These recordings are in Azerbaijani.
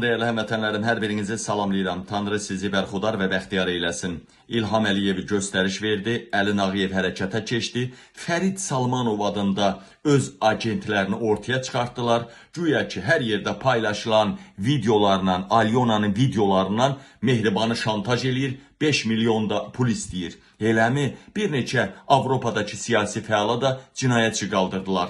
Dəyərli həmvətənlərim, hər birinizi salamlayıram. Tanrı sizi bərxudar və bəxtiyar eyləsin. İlham Əliyev göstəriş verdi, Əli Nağıyev hərəkətə keçdi. Fərid Salmanov adında öz agentlərini ortaya çıxartdılar. Güya ki, hər yerdə paylaşılan videolarla, Alyonanın videolarından Mehribanı şantaj eləyir, 5 milyon da pul istəyir. Eləmi bir neçə Avropadakı siyasi fəala da cinayətçi qaldırdılar.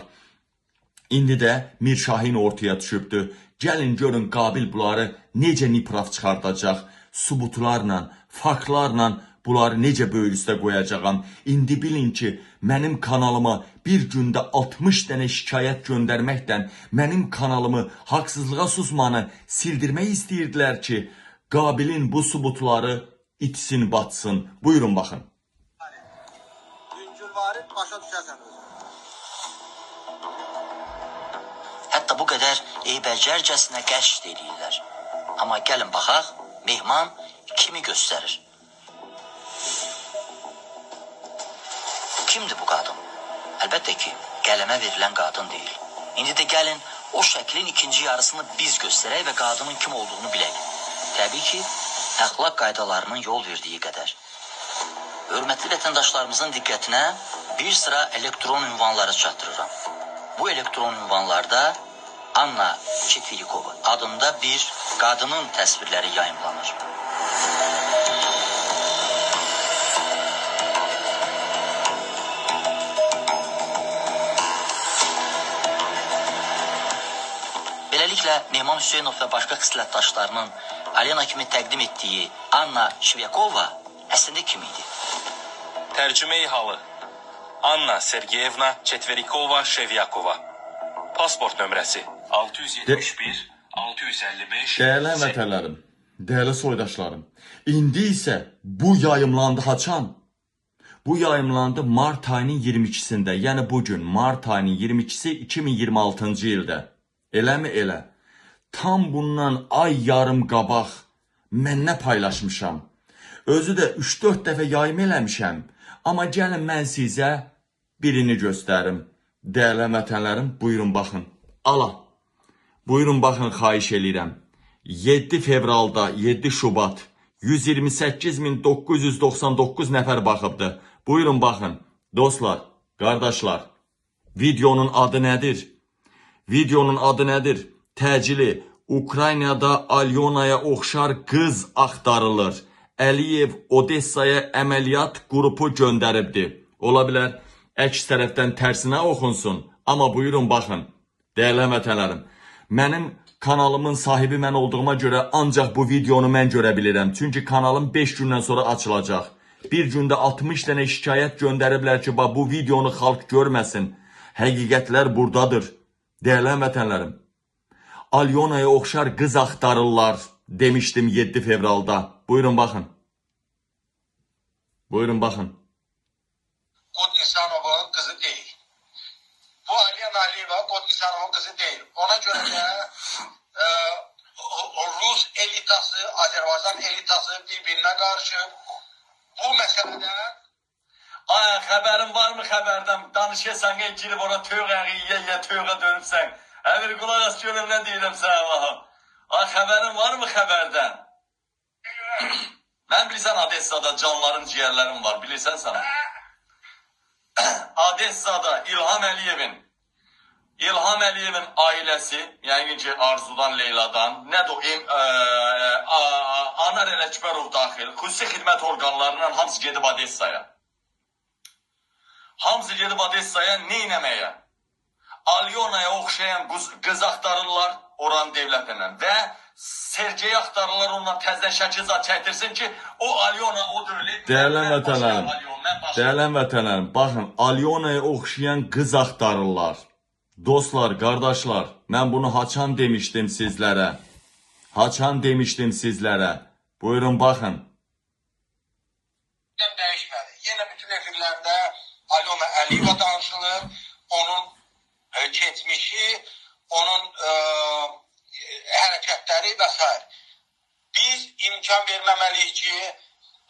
İndi də Mir Şahin ortaya düşübdü. Gəlin görün Qabil bunları necə nipraf çıxardacaq, subutlarla, faktlarla bunları necə böyük üstə qoyacağam. İndi bilin ki, mənim kanalıma bir gündə 60 dənə şikayət göndərməkdən mənim kanalımı haqsızlığa susmanı sildirmək istəyirdilər ki, Qabilin bu subutları itsin, batsın. Buyurun baxın. Güncülvarı başa düşərsən özün. Hətta bu qədər eybəcərcəsinə qəşd edirlər. Amma gəlin baxaq, Mehman kimi göstərir. Kimdir bu qadın? Əlbəttə ki, qələmə verilən qadın deyil. İndi də gəlin o şəklin ikinci yarısını biz göstərək və qadının kim olduğunu bilək. Təbii ki, əxlaq qaydalarının yol verdiyi qədər. Hörmətli vətəndaşlarımızın diqqətinə bir sıra elektron ünvanları çatdırıram. Bu elektron ünvanlarda Anna Çetirikova adında bir qadının təsvirləri yayımlanır. Beləliklə, Mehman Hüseynov və başqa xislətdaşlarının Alena kimi təqdim etdiyi Anna Şvyakova əslində kim idi? Tərcümeyi halı Anna Sergeyevna Çetverikova-Şevyakova. Pasport nömrəsi 671 655. Dəyərli həmvətənlərim, dəyərli soydaşlarım. İndi isə bu yayımlandı haçan? Bu yayımlandı Mart ayının 22-sində, yəni bugün Mart ayının 22-si 2026-cı ildə. Eləmi elə? Tam bundan ay yarım qabaq mən nə paylaşmışam? Özü də 3-4 dəfə yayım eləmişəm. Amma gəlin mən sizə birini göstərim. Dəyərli həmvətənlərim, buyurun baxın. Ala. Buyurun baxın, xahiş eləyirəm. 7 fevralda, 7 Şubat 128.999 nəfər baxıbdı. Buyurun baxın. Dostlar, qardaşlar, videonun adı nədir? Videonun adı nədir? Təcili Ukraynada Alyonaya oxşar qız axtarılır. Əliyev Odessaya əməliyyat qrupu göndəribdi. Ola bilər, əks tərəfdən tərsinə oxunsun. Amma buyurun baxın. Dəyərli həmvətənlərim, mənim kanalımın sahibi mən olduğuma görə ancaq bu videonu mən görə bilirəm. Çünki kanalım 5 gündən sonra açılacaq. Bir gündə 60 dənə şikayət göndəriblər ki, bu videonu xalq görməsin. Həqiqətlər buradadır. Dəyərli həmvətənlərim, Alyonaya oxşar qız axtarırlar demişdim 7 fevralda. Buyurun baxın. Buyurun baxın. Qod İnsanovun qızı deyil. Bu Alena Aliyeva Qod İnsanovun qızı deyil. Ona görə də Rus elitası, Azərbaycan elitası bir-birinə qarşı bu məsələdə Ay, xəbərin varmı xəbərdən? Danışırsan, girib ora tövqə dönübsən. Əvir qulaq as görüm nə deyirəm sənə baxım. Ay, xəbərin varmı xəbərdən? Mən bilirsən Odessada canların, ciyərlərim var, bilirsən sənə. Odessada İlham Əliyevin ailəsi, yəni ki Arzudan, Leyladan, nədir o, Anar Ələkbərov daxil, xüsusi xidmət orqanlarından hamısı gedib Odessaya. Hamısı gedib Odessaya neynəməyə? Alyonaya oxşayan qız axtarırlar oranın devlətindən və Sergeyi axtarırlar, onunla təzdən şəkilzat çəkdirsin ki, o Alyona o dövlət... Dəyərli həmvətənlərim, baxın, Alyonaya oxşayan qız axtarırlar. Dostlar, qardaşlar, mən bunu haçan demişdim sizlərə. Haçan demişdim sizlərə. Buyurun, baxın. Dəyişmədi. Yenə bütün efirlərdə Alyona Əliyeva danışılır, onun keçmişi, onun hərəkətləri və s. Biz imkan verməməliyik ki,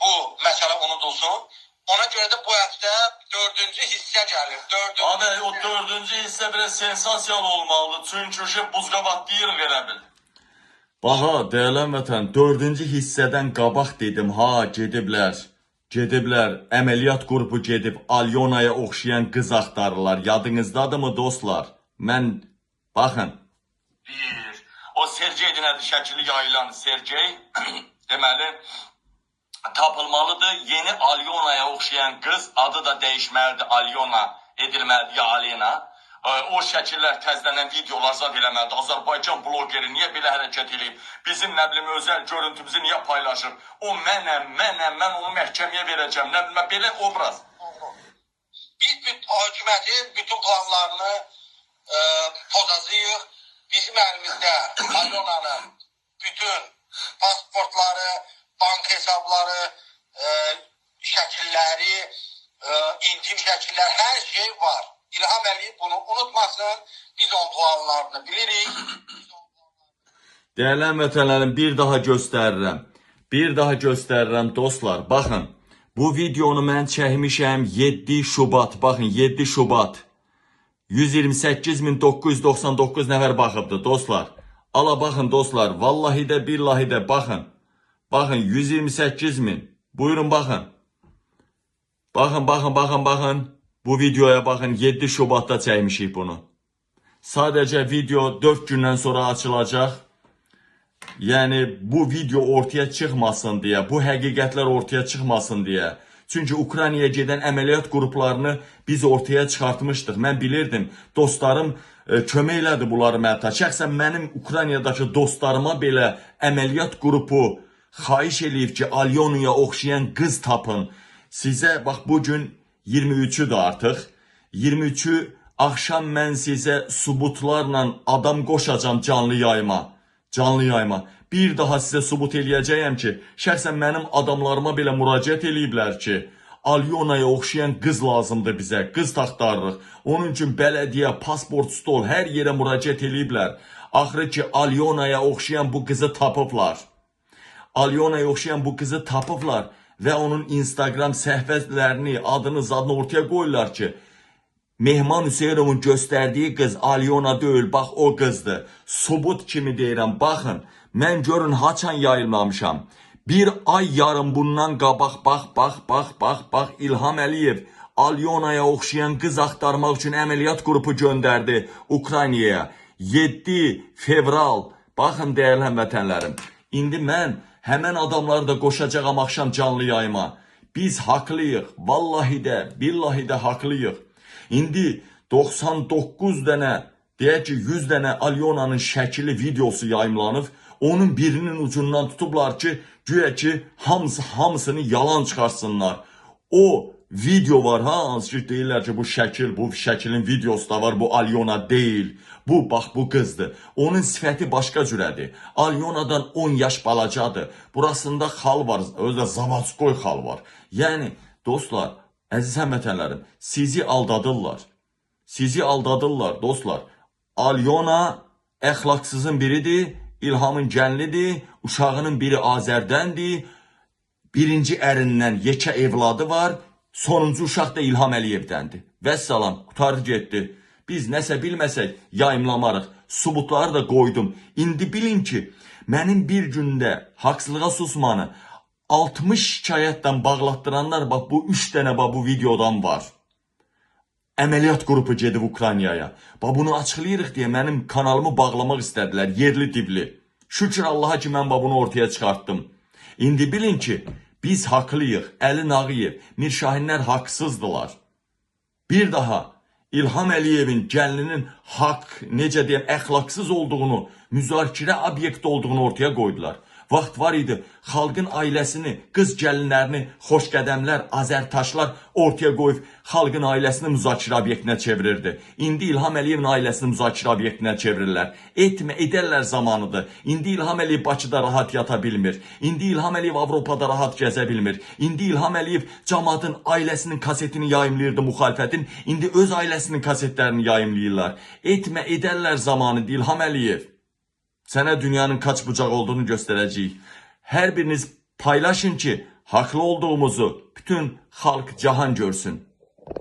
bu məsələ unudulsun. Ona görə də bu həftə 4-cü hissə gəlir. Abi, o 4-cü hissə biraz sensasiyalı olmalıdır. Çünki buzqabat deyirik elə bil. Baha, deyilən vətən, 4-cü hissədən qabaq dedim, ha, gediblər. Gediblər, əməliyyat qrupu gedib Alyonaya oxşayan qız axtarırlar. Yadınızdadırmı dostlar? Mən, baxın. O Sergey nədir şəkili yayılan Sergey deməli tapılmalıdır. Yeni Alyonaya oxşayan qız adı da dəyişməlidir. Alyona edilməlidir ya Alena. O şəkillər təzələnən videolar zad eləməlidir. Azərbaycan blogeri niyə belə hərəkət edib? Bizim nə bilim özəl görüntümüzü niyə paylaşır? O mən onu məhkəməyə verəcəm. Nə bilim belə obraz. Biz hökumətin bütün planlarını pozacağıq. Bizim əlimizdə Alyonanın bütün pasportları, bank hesabları, şəkilləri, intim şəkillər, hər şey var. İlham Əliyev bunu unutmasın. Biz onun planlarını bilirik. Dəyərli vətənlərim, bir daha göstərirəm. Bir daha göstərirəm dostlar. Baxın, bu videonu mən çəkmişəm 7 Şubat. Baxın, 7 Şubat. 128.999 nəfər baxıbdı dostlar. Ala baxın dostlar, vallahi də billahi də baxın. Baxın 128.000. Buyurun baxın. Baxın. Bu videoya baxın, 7 Şubatda çəkmişik bunu. Sadəcə video 4 gündən sonra açılacaq. Yəni bu video ortaya çıxmasın deyə, bu həqiqətlər ortaya çıxmasın deyə. Çünki Ukraynaya gedən əməliyyat qruplarını biz ortaya çıxartmışdıq. Mən bilirdim, dostlarım kömək elədi bunları mənə. Şəxsən mənim Ukraynadakı dostlarıma belə əməliyyat qrupu xahiş eləyib ki, Alyonaya oxşayan qız tapın. Sizə, bax bugün 23-dür artıq. 23-ü axşam mən sizə subutlarla adam qoşacam canlı yayıma. Bir daha sizə subut eləyəcəyəm ki, şəxsən mənim adamlarıma belə müraciət eləyiblər ki, Alyonaya oxşayan qız lazımdır bizə, qız taxtarırıq. Onun üçün bələdiyyə, pasport, stol, hər yerə müraciət eləyiblər. Axırı ki, Alyonaya oxşayan bu qızı tapıblar. Və onun Instagram səhifələrini, adını, zadını ortaya qoyurlar ki, Mehman Hüseynovun göstərdiyi qız Alyona deyil, bax o qızdır. Subut kimi deyirəm, baxın, mən görün haçan yayınlamışam. Bir ay yarım bundan qabaq, bax, İlham Əliyev Alyonaya oxşayan qız axtarmaq üçün əməliyyat qrupu göndərdi Ukraynaya. 7 fevral, baxın dəyərli həmvətənlərim. İndi mən həmən adamları da qoşacağam axşam canlı yayıma. Biz haqlıyıq, vallahi də, billahi də haqlıyıq. İndi 99 dənə, deyək ki 100 dənə Alyonanın şəkili, videosu yayımlanıb. Onun birinin ucundan tutublar ki, güya ki hamısını yalan çıxarsınlar. O video var, hansı ki deyirlər ki bu şəkilin videosu da var, bu Alyona deyil. Bu, bax bu qızdır. Onun sifəti başqa cürədir. Alyonadan 10 yaş balacadır. Burasında xal var, özdə Zavatskoy xal var. Yəni, dostlar, əziz həmvətənlərim, sizi aldadırlar dostlar. Alyona əxlaqsızın biridir, İlhamın gəlinidir, uşağının biri Azərdəndir, birinci ərindən yekə evladı var, sonuncu uşaq da İlham Əliyevdəndir. Vəssalam, qutardı getdi. Biz nəsə bilməsək yayımlamarıq, subutları da qoydum. İndi bilin ki, mənim bir gündə haqsızlığa susmanı 60 şikayətdən bağlatdıranlar, bax bu 3 dənə bu videodan var. Əməliyyat qrupu gedib Ukraynaya. Bunu açıqlayırıq deyə mənim kanalımı bağlamaq istədilər, yerli dibli. Şükür Allaha ki, mən bunu ortaya çıxartdım. İndi bilin ki, biz haqlıyıq. Əli Nağıyev, Mirşahinlər haqsızdılar. Bir daha İlham Əliyevin gəlinin necə deyəm, əxlaqsız olduğunu, müzakirə obyekti olduğunu ortaya qoydular. Vaxt var idi, xalqın ailəsini, qız gəlinlərini, xoşqədəmlər, azərtaşlar ortaya qoyub xalqın ailəsini müzakirə obyektinə çevirirdi. İndi İlham Əliyevin ailəsini müzakirə obyektinə çevirirlər. Edərlər zamanıdır. İndi İlham Əliyev Bakıda rahat yata bilmir. İndi İlham Əliyev Avropada rahat gəzə bilmir. İndi İlham Əliyev cəmaatın ailəsinin kasetini yayımlayırdı müxalifətin. İndi öz ailəsinin kasetlərini yayımlayırlar. Edərlər zamanıdır İlham Əliyev. Sənə dünyanın kaç bucaq olduğunu göstərəcəyik. Hər biriniz paylaşın ki, haqlı olduğumuzu bütün xalq cahan görsün.